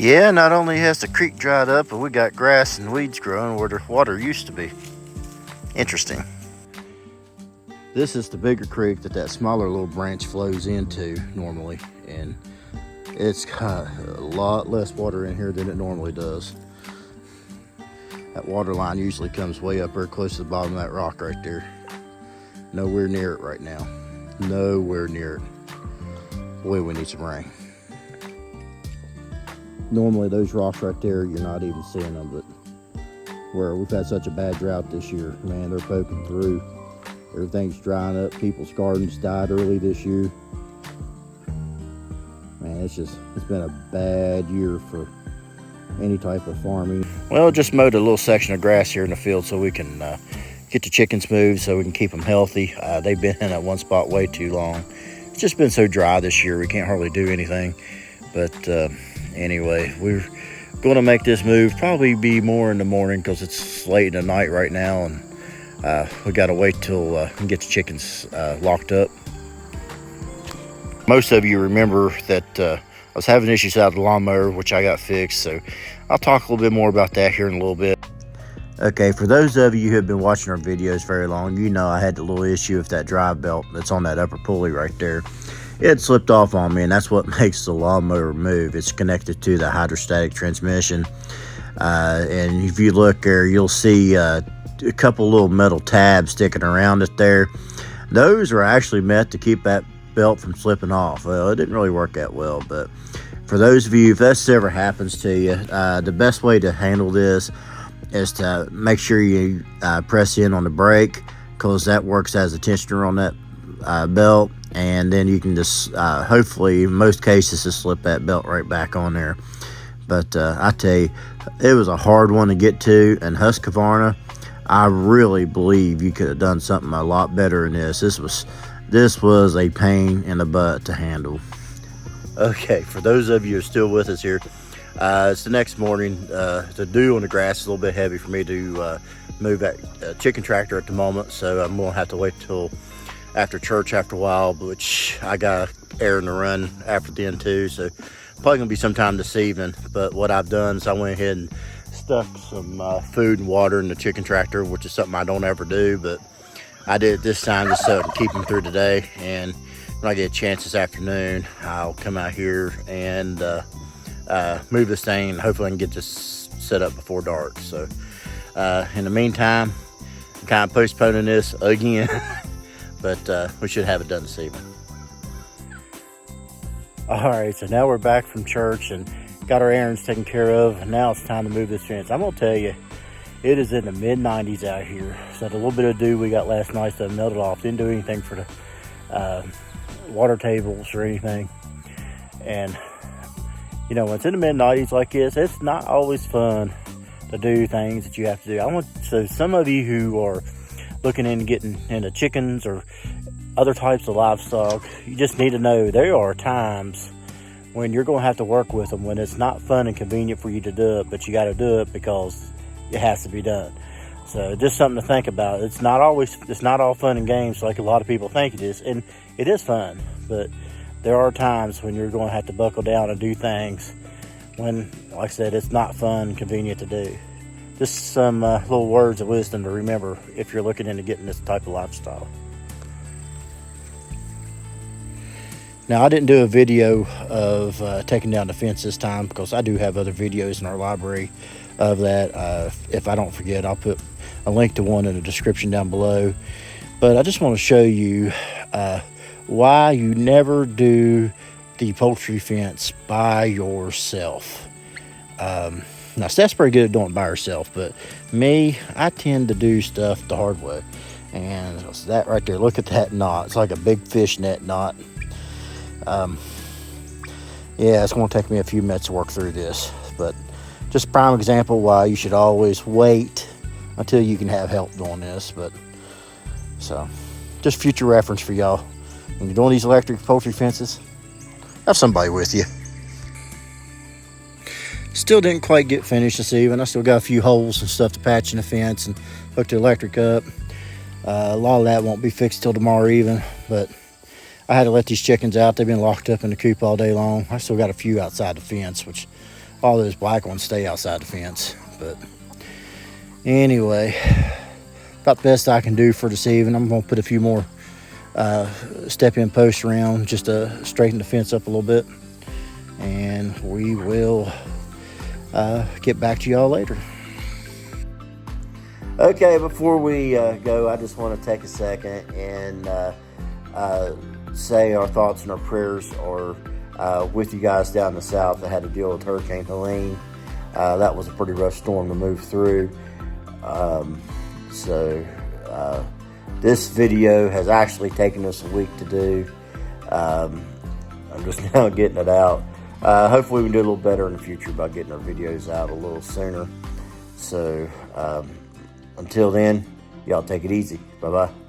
Yeah, not only has the creek dried up, but we got grass and weeds growing where the water used to be. Interesting. This is the bigger creek that smaller little branch flows into normally, and it's got a lot less water in here than it normally does. That water line usually comes way up there close to the bottom of that rock right there. Nowhere near it right now. Nowhere near it. Boy, we need some rain. Normally those rocks right there, you're not even seeing them, but where we've had such a bad drought this year, man, they're poking through. Everything's drying up. People's gardens died early this year. Man, it's been a bad year for any type of farming. Well, just mowed a little section of grass here in the field so we can get the chickens moved so we can keep them healthy. They've been in that one spot way too long. It's just been so dry this year, we can't hardly do anything. But anyway, we're going to make this move, probably be more in the morning because it's late in the night right now, and we got to wait till we get the chickens locked up. Most of you remember that I was having issues out of the lawnmower, which I got fixed, so I'll talk a little bit more about that here in a little bit. Okay, for those of you who have been watching our videos very long, you know I had the little issue with that drive belt that's on that upper pulley right there. It slipped off on me, and that's what makes the lawnmower move. It's connected to the hydrostatic transmission, and if you look there, you'll see a couple little metal tabs sticking around it there. Those are actually meant to keep that belt from slipping off. Well, it didn't really work that well, but for those of you, if this ever happens to you, the best way to handle this is to make sure you press in on the brake, because that works as a tensioner on that belt, and then you can just hopefully in most cases just slip that belt right back on there. But I tell you, it was a hard one to get to, and Husqvarna, I really believe you could have done something a lot better than this. This was a pain in the butt to handle. Okay, for those of you who are still with us here, it's the next morning. The dew on the grass is a little bit heavy for me to move that chicken tractor at the moment, so I'm gonna have to wait till after church after a while, which I got an errand to run after then too, so probably gonna be sometime this evening. But what I've done is I went ahead and stuck some food and water in the chicken tractor, which is something I don't ever do, but I did it this time just so I can keep them through today. And when I get a chance this afternoon, I'll come out here and move this thing, and hopefully I can get this set up before dark. So in the meantime, I'm kind of postponing this again, but we should have it done this evening. All right, so now we're back from church and got our errands taken care of, and now it's time to move this fence. I'm gonna tell you, it is in the mid-90s out here, so the little bit of dew we got last night that melted off didn't do anything for the water tables or anything. And you know, when it's in the mid-90s like this, it's not always fun to do things that you have to do. So some of you who are looking into getting into chickens or other types of livestock, you just need to know there are times when you're going to have to work with them when it's not fun and convenient for you to do it, but you got to do it because it has to be done. So just something to think about. It's not all fun and games like a lot of people think it is, and it is fun, but there are times when you're going to have to buckle down and do things when, like I said, it's not fun and convenient to do. Just some little words of wisdom to remember if you're looking into getting this type of lifestyle. Now, I didn't do a video of taking down the fence this time because I do have other videos in our library of that. If I don't forget, I'll put a link to one in the description down below. But I just want to show you why you never do the poultry fence by yourself. Now, Steph's pretty good at doing it by herself, but me, I tend to do stuff the hard way. And it's that right there, look at that knot. It's like a big fishnet knot. Yeah, it's going to take me a few minutes to work through this, but just a prime example why you should always wait until you can have help doing this. But so just future reference for y'all when you're doing these electric poultry fences, have somebody with you. Still didn't quite get finished this evening. I still got a few holes and stuff to patch in the fence and hook the electric up. A lot of that won't be fixed till tomorrow evening, but I had to let these chickens out. They've been locked up in the coop all day long. I still got a few outside the fence, which all those black ones stay outside the fence. But anyway, about the best I can do for this evening. I'm going to put a few more step-in posts around just to straighten the fence up a little bit. And we will get back to y'all later. Okay, before we go, I just want to take a second and say our thoughts and our prayers are with you guys down in the south that had to deal with Hurricane Helene. That was a pretty rough storm to move through. This video has actually taken us a week to do. I'm just now getting it out. Hopefully we can do a little better in the future by getting our videos out a little sooner. So until then, y'all take it easy. Bye-bye.